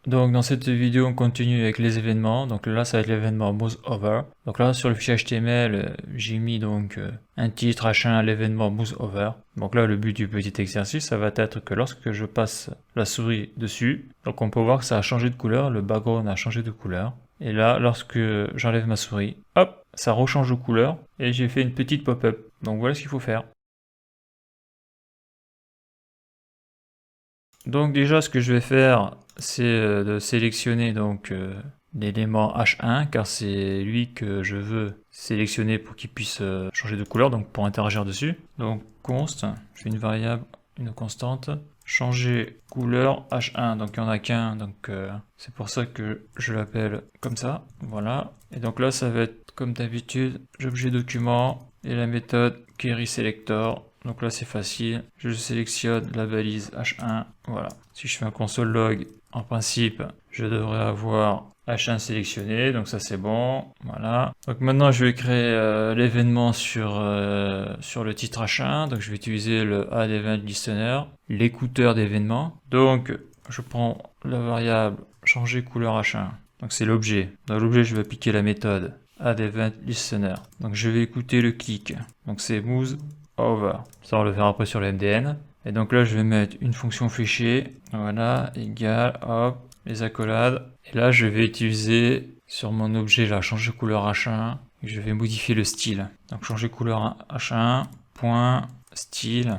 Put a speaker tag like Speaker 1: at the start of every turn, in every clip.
Speaker 1: Donc dans cette vidéo, on continue avec les événements. Donc là, ça va être l'événement MouseOver. Donc là, sur le fichier HTML, j'ai mis donc un titre H1 à l'événement MouseOver. Donc là, le but du petit exercice, ça va être que lorsque je passe la souris dessus, donc on peut voir que ça a changé de couleur, le background a changé de couleur. Et là, lorsque j'enlève ma souris, hop, ça rechange de couleur et j'ai fait une petite pop-up. Donc voilà ce qu'il faut faire. Donc déjà, ce que je vais faire, c'est de sélectionner donc l'élément H1 car c'est lui que je veux sélectionner pour qu'il puisse changer de couleur, donc pour interagir dessus. Donc const, je fais une variable, une constante, changer couleur H1. Donc il n'y en a qu'un, donc c'est pour ça que je l'appelle comme ça. Voilà. Et donc là, ça va être comme d'habitude, objet document et la méthode querySelector. Donc là c'est facile, je sélectionne la balise H1, voilà. Si je fais un console log, en principe, je devrais avoir H1 sélectionné, donc ça c'est bon, voilà. Donc maintenant je vais créer l'événement sur le titre H1, donc je vais utiliser le addEventListener, l'écouteur d'événement. Donc je prends la variable changer couleur H1, donc c'est l'objet. Dans l'objet je vais appliquer la méthode addEventListener. Donc je vais écouter le clic, donc c'est MouseOver. Ça on va le faire après sur le MDN. Et donc là je vais mettre une fonction fichier, voilà, égale, hop, les accolades. Et là je vais utiliser sur mon objet là, changer couleur H1, et je vais modifier le style. Donc changer couleur H1, point, style,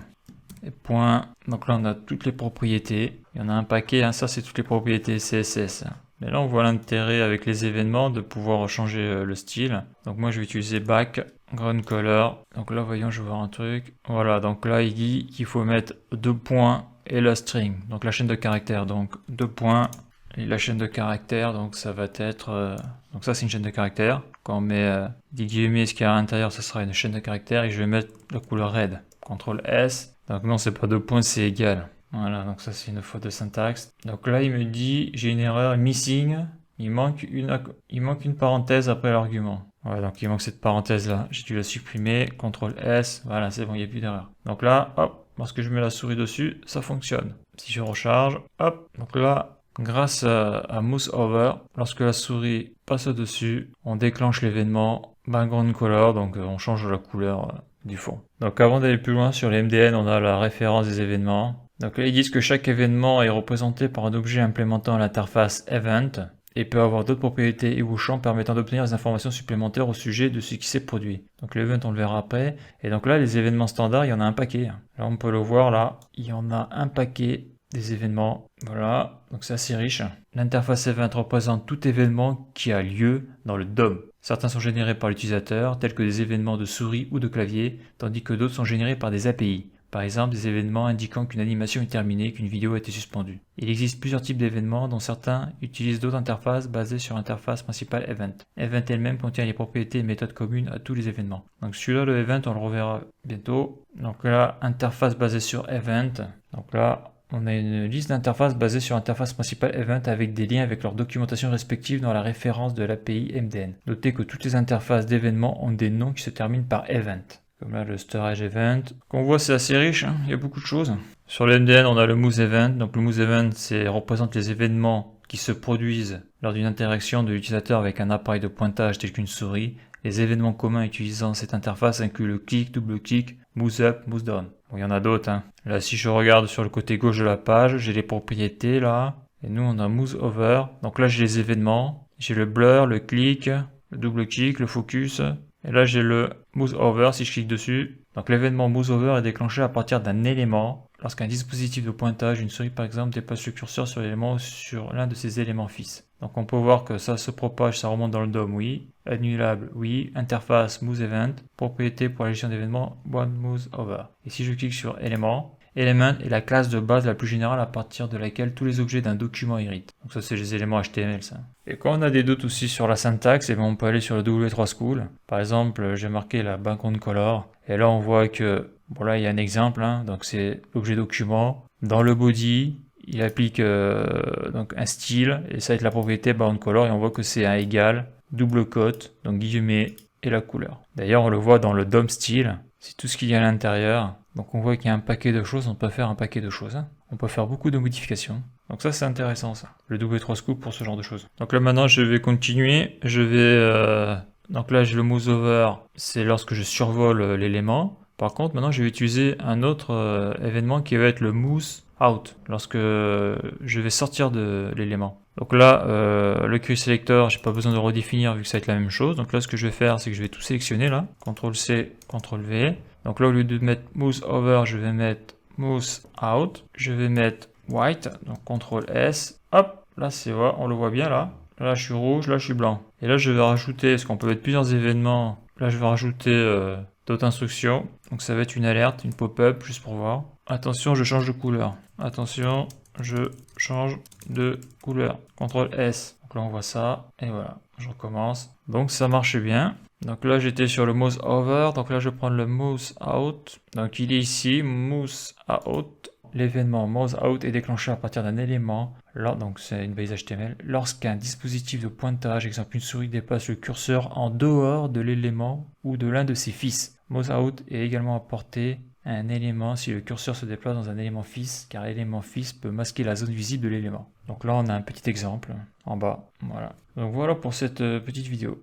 Speaker 1: et point, donc là on a toutes les propriétés. Il y en a un paquet, hein, ça c'est toutes les propriétés CSS. Mais là on voit l'intérêt avec les événements de pouvoir changer le style. Donc moi je vais utiliser background color. Donc là voyons, je vais voir un truc. Voilà, donc là il dit qu'il faut mettre 2 points et la string, donc la chaîne de caractères. Donc 2 points et la chaîne de caractères, donc ça va être donc ça c'est une chaîne de caractères. Quand on met des guillemets, ce qu'il y a à l'intérieur, ça sera une chaîne de caractères, et je vais mettre la couleur red. CTRL S. Donc non, c'est pas 2 points, c'est égal. Voilà, donc ça c'est une faute de syntaxe. Donc là il me dit j'ai une erreur missing, il manque une parenthèse après l'argument. Voilà, donc il manque cette parenthèse là, j'ai dû la supprimer, CTRL S, voilà c'est bon, il n'y a plus d'erreur. Donc là, hop, lorsque je mets la souris dessus, ça fonctionne. Si je recharge, hop, donc là, grâce à MouseOver, lorsque la souris passe dessus, on déclenche l'événement background color, donc on change la couleur du fond. Donc avant d'aller plus loin sur les MDN, on a la référence des événements. Donc là ils disent que chaque événement est représenté par un objet implémentant l'interface event et peut avoir d'autres propriétés et ou champs permettant d'obtenir des informations supplémentaires au sujet de ce qui s'est produit. Donc l'event on le verra après. Et donc là les événements standards, il y en a un paquet. Là on peut le voir là, il y en a un paquet des événements. Voilà, donc c'est assez riche. L'interface event représente tout événement qui a lieu dans le DOM. Certains sont générés par l'utilisateur, tels que des événements de souris ou de clavier, tandis que d'autres sont générés par des API. Par exemple, des événements indiquant qu'une animation est terminée, qu'une vidéo a été suspendue. Il existe plusieurs types d'événements, dont certains utilisent d'autres interfaces basées sur l'interface principale Event. Event elle-même contient les propriétés et méthodes communes à tous les événements. Donc celui-là, le Event, on le reverra bientôt. Donc là, interface basée sur Event. Donc là, on a une liste d'interfaces basée sur l'interface principale Event avec des liens avec leur documentation respective dans la référence de l'API MDN. Notez que toutes les interfaces d'événements ont des noms qui se terminent par Event. Comme là le storage event. Qu'on voit c'est assez riche, hein, il y a beaucoup de choses. Sur le MDN on a le MouseEvent. Donc le MouseEvent représente les événements qui se produisent lors d'une interaction de l'utilisateur avec un appareil de pointage tel qu'une souris. Les événements communs utilisant cette interface incluent le clic, double-clic, mouse up, mouse down. Bon, il y en a d'autres. Hein. Là si je regarde sur le côté gauche de la page, j'ai les propriétés là. Et nous on a MouseOver. Donc là j'ai les événements. J'ai le blur, le clic, le double-clic, le focus. Et là j'ai le MouseOver si je clique dessus. Donc l'événement MouseOver est déclenché à partir d'un élément. Lorsqu'un dispositif de pointage, une souris par exemple, déplace le curseur sur l'élément ou sur l'un de ses éléments fixes. Donc on peut voir que ça se propage, ça remonte dans le DOM, oui. Annulable, oui. Interface MouseEvent. Propriété pour la gestion d'événements, OneMouseOver. Et si je clique sur élément, Element est la classe de base la plus générale à partir de laquelle tous les objets d'un document héritent. Donc ça c'est les éléments HTML ça. Et quand on a des doutes aussi sur la syntaxe, et bien on peut aller sur le W3 School. Par exemple, j'ai marqué la background color. Et là on voit que, bon là il y a un exemple, hein, donc c'est l'objet document. Dans le body, il applique donc un style, et ça va être la propriété background color, et on voit que c'est un égal, double cote, donc guillemets, et la couleur. D'ailleurs on le voit dans le DOM style, c'est tout ce qu'il y a à l'intérieur. Donc on voit qu'il y a un paquet de choses, on peut faire un paquet de choses. Hein. On peut faire beaucoup de modifications. Donc ça c'est intéressant ça, le W3 scoop pour ce genre de choses. Donc là maintenant je vais continuer, je vais... Donc là j'ai le mouse over, c'est lorsque je survole l'élément. Par contre maintenant je vais utiliser un autre événement qui va être le mouse out, lorsque je vais sortir de l'élément. Donc là, le query selector, j'ai pas besoin de redéfinir vu que ça va être la même chose. Donc là, ce que je vais faire, c'est que je vais tout sélectionner là. CTRL-C, CTRL-V. Donc là, au lieu de mettre mouse over, je vais mettre mouse out. Je vais mettre white, donc CTRL-S. Hop, là, c'est vrai, on le voit bien là. Là, je suis rouge, là, je suis blanc. Et là, je vais rajouter, parce qu'on peut mettre plusieurs événements. Là, je vais rajouter d'autres instructions. Donc ça va être une alerte, une pop-up, juste pour voir. Attention, je change de couleur. Attention, je change de couleur. CTRL S. Donc là on voit ça. Et voilà. Je recommence. Donc ça marche bien. Donc là j'étais sur le mouse over. Donc là je prends le mouse out. Donc il est ici. Mouse out. L'événement mouse out est déclenché à partir d'un élément. Là, donc c'est une balise HTML. Lorsqu'un dispositif de pointage, exemple une souris, déplace le curseur en dehors de l'élément ou de l'un de ses fils. Mouse out est également apporté un élément si le curseur se déplace dans un élément fils, car l'élément fils peut masquer la zone visible de l'élément. Donc là on a un petit exemple en bas, voilà. Donc voilà pour cette petite vidéo.